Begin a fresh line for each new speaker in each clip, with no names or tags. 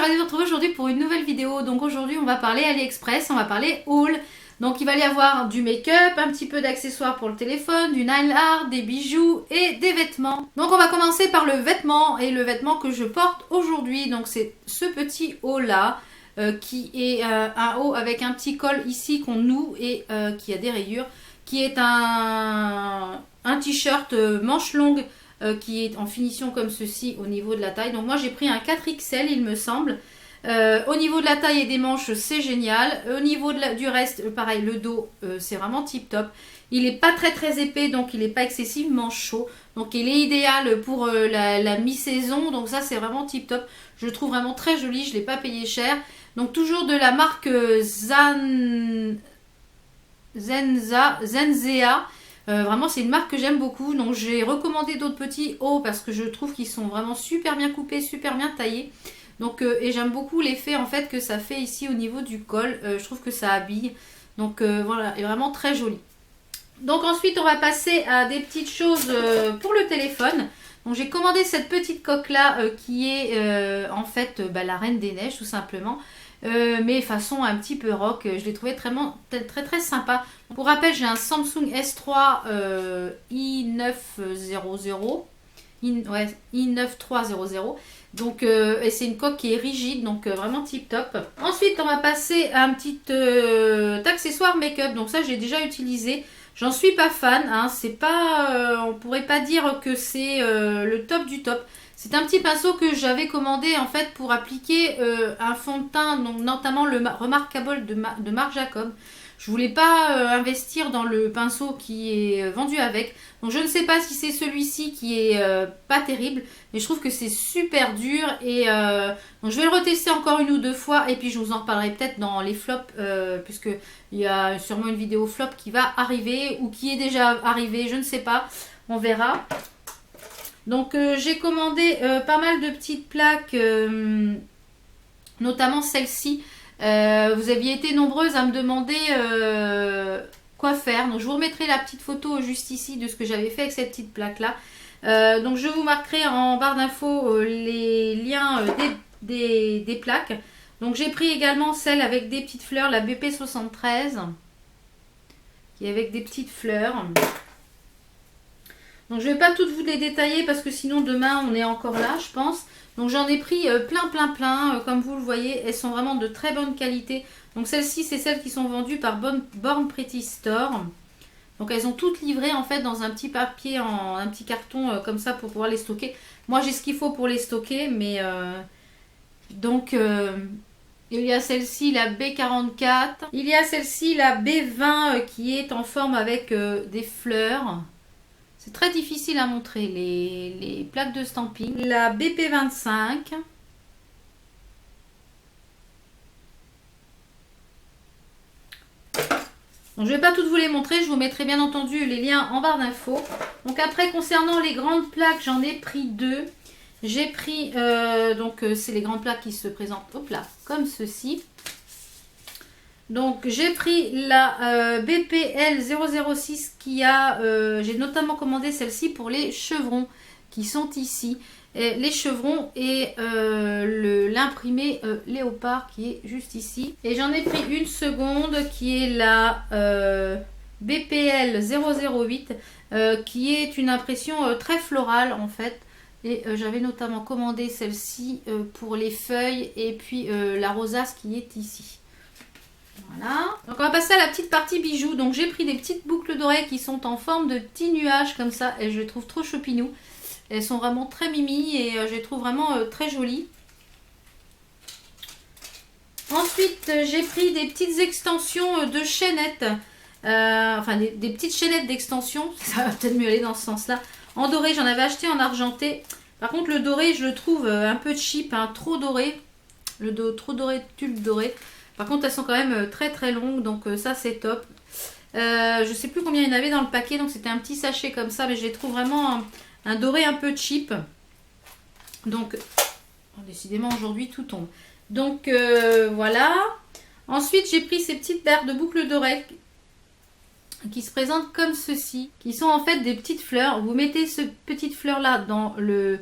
ravie de vous retrouver aujourd'hui pour une nouvelle vidéo. Donc aujourd'hui on va parler AliExpress, on va parler haul. Donc il va y avoir du make-up, un petit peu d'accessoires pour le téléphone, du nail art, des bijoux et des vêtements. Donc on va commencer par le vêtement et le vêtement que je porte aujourd'hui. Donc c'est ce petit haut là qui est un haut avec un petit col ici qu'on noue et qui a des rayures. Qui est un t-shirt manche longue qui est en finition comme ceci au niveau de la taille. Donc moi j'ai pris un 4XL il me semble. Au niveau de la taille et des manches c'est génial. Au niveau du reste pareil, le dos c'est vraiment tip top. Il n'est pas très épais donc il n'est pas excessivement chaud. Donc il est idéal pour la mi-saison. Donc ça c'est vraiment tip top. Je le trouve vraiment très joli, je ne l'ai pas payé cher. Donc toujours de la marque Zenzea. Vraiment c'est une marque que j'aime beaucoup. Donc j'ai recommandé d'autres petits hauts parce que je trouve qu'ils sont vraiment super bien coupés, super bien taillés. Donc et j'aime beaucoup l'effet en fait que ça fait ici au niveau du col. Je trouve que ça habille. Donc voilà, est vraiment très joli. Donc ensuite on va passer à des petites choses pour le téléphone. Donc j'ai commandé cette petite coque là qui est en fait la Reine des Neiges tout simplement. Mais façon un petit peu rock, je l'ai trouvé très sympa. Pour rappel, j'ai un Samsung S3 i900, i9300. Donc, et c'est une coque qui est rigide, donc vraiment tip top. Ensuite, on va passer à un petit accessoire make-up. Donc ça, j'ai déjà utilisé. J'en suis pas fan, hein. C'est pas, on pourrait pas dire que c'est le top du top. C'est un petit pinceau que j'avais commandé en fait pour appliquer un fond de teint, donc notamment le Remarkable de Marc Jacob. Je voulais pas investir dans le pinceau qui est vendu avec. Donc je ne sais pas si c'est celui-ci qui est pas terrible, mais je trouve que c'est super dur et donc je vais le retester encore une ou deux fois et puis je vous en reparlerai peut-être dans les flops puisque il y a sûrement une vidéo flop qui va arriver ou qui est déjà arrivée, je ne sais pas, on verra. Donc j'ai commandé pas mal de petites plaques, notamment celle-ci. Vous aviez été nombreuses à me demander quoi faire. Donc je vous remettrai la petite photo juste ici de ce que j'avais fait avec cette petite plaque là. Donc je vous marquerai en barre d'infos les liens des plaques. Donc j'ai pris également celle avec des petites fleurs, la BP73, qui est avec des petites fleurs. Donc je ne vais pas toutes vous les détailler parce que sinon demain on est encore là je pense. Donc j'en ai pris plein. Comme vous le voyez, elles sont vraiment de très bonne qualité. Donc celles-ci c'est celles qui sont vendues par Born Pretty Store. Donc elles ont toutes livrées en fait dans un petit papier, un petit carton comme ça pour pouvoir les stocker. Moi j'ai ce qu'il faut pour les stocker mais donc il y a celle-ci la B44. Il y a celle-ci la B20 qui est en forme avec des fleurs. C'est très difficile à montrer les plaques de stamping. La BP25. Donc, je ne vais pas toutes vous les montrer. Je vous mettrai bien entendu les liens en barre d'infos. Donc après, concernant les grandes plaques, j'en ai pris deux. J'ai pris, donc c'est les grandes plaques qui se présentent, hop là, comme ceci. Donc j'ai pris la BPL 006 qui a, j'ai notamment commandé celle-ci pour les chevrons qui sont ici. Et les chevrons et l'imprimé léopard qui est juste ici. Et j'en ai pris une seconde qui est la BPL 008 qui est une impression très florale en fait. Et j'avais notamment commandé celle-ci pour les feuilles et puis la rosace qui est ici. Voilà. Donc on va passer à la petite partie bijoux. Donc j'ai pris des petites boucles d'oreilles qui sont en forme de petits nuages comme ça. Et je les trouve trop chopinou. Elles sont vraiment très mimi et je les trouve vraiment très jolies. Ensuite j'ai pris des petites extensions de chaînettes. Enfin des petites chaînettes d'extension. Ça va peut-être mieux aller dans ce sens là. En doré, j'en avais acheté en argenté. Par contre le doré je le trouve un peu cheap, hein, trop doré. Trop doré, tulle doré. Par contre, elles sont quand même très longues, donc ça c'est top. Je sais plus combien il y en avait dans le paquet, donc c'était un petit sachet comme ça, mais je les trouve vraiment un doré un peu cheap. Donc, décidément aujourd'hui tout tombe. Donc voilà. Ensuite, j'ai pris ces petites paires de boucles d'oreilles qui se présentent comme ceci, qui sont en fait des petites fleurs. Vous mettez ces petites fleurs là dans le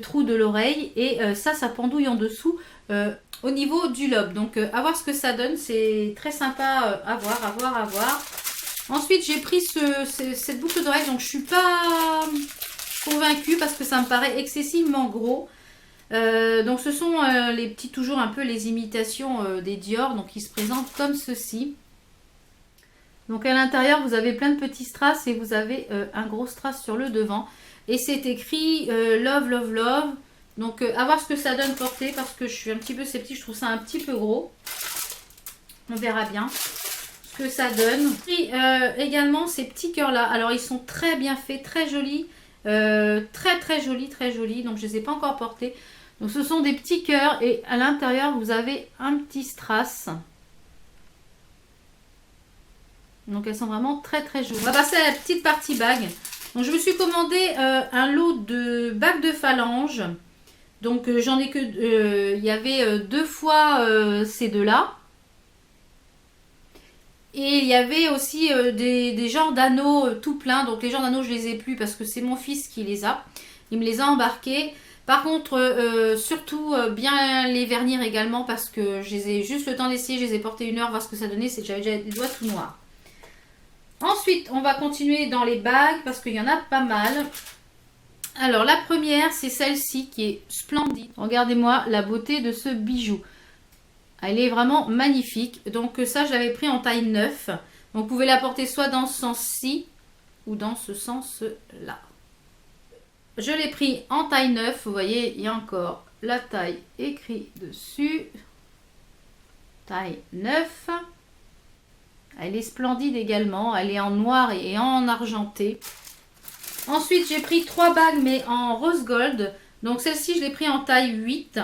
trou de l'oreille et ça pendouille en dessous. au niveau du lobe. Donc à voir ce que ça donne, c'est très sympa à voir, à voir, à voir. Ensuite j'ai pris cette boucle d'oreille, donc je suis pas convaincue parce que ça me paraît excessivement gros. Donc ce sont les petits, toujours un peu les imitations des Dior, donc ils se présentent comme ceci. Donc à l'intérieur vous avez plein de petits strass et vous avez un gros strass sur le devant. Et c'est écrit Love, Love, Love. Donc à voir ce que ça donne porté parce que je suis un petit peu sceptique, je trouve ça un petit peu gros. On verra bien ce que ça donne. Et également ces petits cœurs là, alors ils sont très bien faits, très jolis. Très très jolis, très jolis. Donc je ne les ai pas encore portés. Donc ce sont des petits cœurs et à l'intérieur vous avez un petit strass. Donc elles sont vraiment très très jolies. On va passer à la petite partie bague. Donc je me suis commandé un lot de bagues de phalange. Donc j'en ai que... il y avait 2 fois ces deux-là. Et il y avait aussi des genres d'anneaux tout pleins. Donc les genres d'anneaux je les ai plus parce que c'est mon fils qui les a. Il me les a embarqués. Par contre, surtout bien les vernir également parce que je les ai juste le temps d'essayer. Je les ai portés 1 heure, voir ce que ça donnait. C'est que j'avais déjà les doigts tout noirs. Ensuite, on va continuer dans les bagues parce qu'il y en a pas mal. Alors, la première, c'est celle-ci qui est splendide. Regardez-moi la beauté de ce bijou. Elle est vraiment magnifique. Donc ça, je l'avais pris en taille 9. Donc, vous pouvez la porter soit dans ce sens-ci ou dans ce sens-là. Je l'ai pris en taille 9. Vous voyez, il y a encore la taille écrite dessus. Taille 9. Elle est splendide également. Elle est en noir et en argenté. Ensuite, j'ai pris 3 bagues, mais en rose gold. Donc, celle-ci, je l'ai pris en taille 8.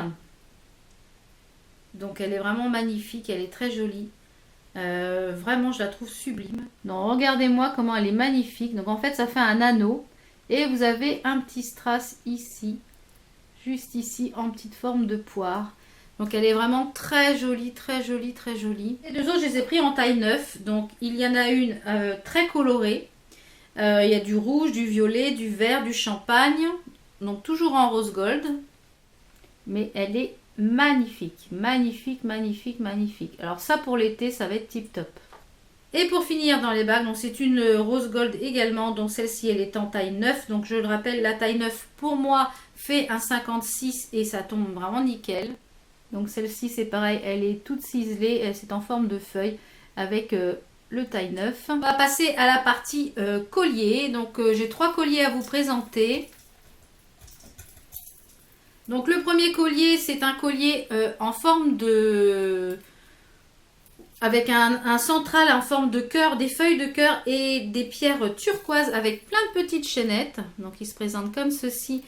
Donc, elle est vraiment magnifique. Elle est très jolie. Vraiment, je la trouve sublime. Donc, regardez-moi comment elle est magnifique. Donc, en fait, ça fait un anneau. Et vous avez un petit strass ici. Juste ici, en petite forme de poire. Donc elle est vraiment très jolie, très jolie, très jolie. Les 2 autres, je les ai pris en taille 9. Donc il y en a une très colorée. Il y a du rouge, du violet, du vert, du champagne. Donc toujours en rose gold. Mais elle est magnifique, magnifique, magnifique, magnifique. Alors ça pour l'été, ça va être tip top. Et pour finir dans les bagues, c'est une rose gold également. Donc celle-ci, elle est en taille 9. Donc je le rappelle, la taille 9 pour moi fait un 56 et ça tombe vraiment nickel. Donc celle-ci c'est pareil, elle est toute ciselée, c'est en forme de feuille avec le taille 9. On va passer à la partie collier. Donc j'ai 3 colliers à vous présenter. Donc le premier collier, c'est un collier en forme de... avec un central en forme de cœur, des feuilles de cœur et des pierres turquoises avec plein de petites chaînettes. Donc il se présente comme ceci.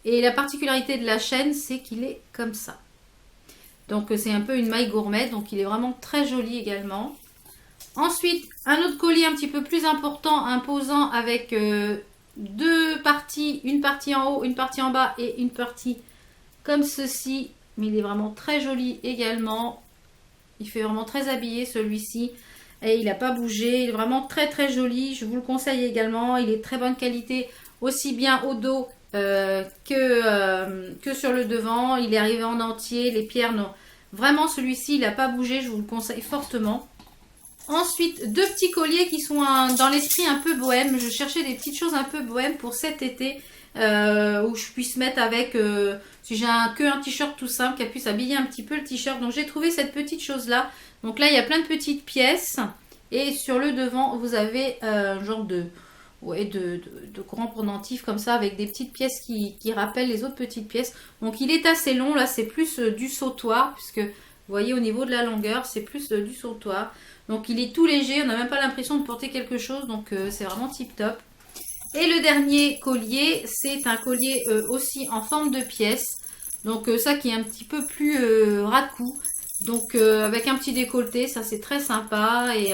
Et la particularité de la chaîne, c'est qu'il est comme ça. Donc c'est un peu une maille gourmette, donc il est vraiment très joli également. Ensuite, un autre collier un petit peu plus important, imposant avec 2 parties, une partie en haut, une partie en bas et une partie comme ceci. Mais il est vraiment très joli également. Il fait vraiment très habillé celui-ci. Et il n'a pas bougé, il est vraiment très très joli. Je vous le conseille également, il est de très bonne qualité, aussi bien au dos que sur le devant. Il est arrivé en entier, les pierres non. Vraiment celui-ci il n'a pas bougé, je vous le conseille fortement. Ensuite 2 petits colliers qui sont dans l'esprit un peu bohème. Je cherchais des petites choses un peu bohème pour cet été où je puisse mettre avec si j'ai un t-shirt tout simple qui puisse habiller un petit peu le t-shirt. Donc j'ai trouvé cette petite chose là. Donc là il y a plein de petites pièces et sur le devant vous avez un genre de grand pendentif comme ça avec des petites pièces qui rappellent les autres petites pièces. Donc il est assez long, là c'est plus du sautoir puisque vous voyez au niveau de la longueur c'est plus du sautoir. Donc il est tout léger, on n'a même pas l'impression de porter quelque chose, donc c'est vraiment tip top. Et le dernier collier, c'est un collier aussi en forme de pièce. Donc ça qui est un petit peu plus ras de cou. Donc avec un petit décolleté, ça c'est très sympa et...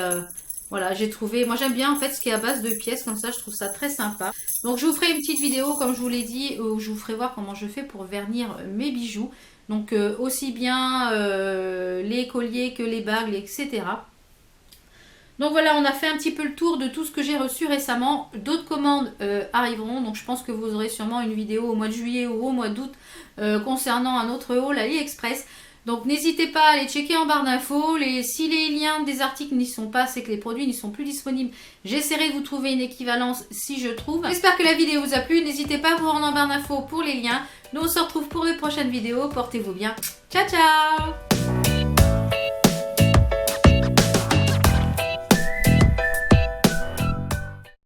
voilà, j'ai trouvé, moi j'aime bien en fait ce qui est à base de pièces, comme ça je trouve ça très sympa. Donc je vous ferai une petite vidéo comme je vous l'ai dit, où je vous ferai voir comment je fais pour vernir mes bijoux. Donc aussi bien les colliers que les bagues, etc. Donc voilà, on a fait un petit peu le tour de tout ce que j'ai reçu récemment. D'autres commandes arriveront, donc je pense que vous aurez sûrement une vidéo au mois de juillet ou au mois d'août concernant un autre haul AliExpress. Donc n'hésitez pas à aller checker en barre d'infos. Si les liens des articles n'y sont pas, c'est que les produits n'y sont plus disponibles. J'essaierai de vous trouver une équivalence si je trouve. J'espère que la vidéo vous a plu. N'hésitez pas à vous rendre en barre d'infos pour les liens. Nous on se retrouve pour de prochaines vidéos. Portez-vous bien. Ciao ciao.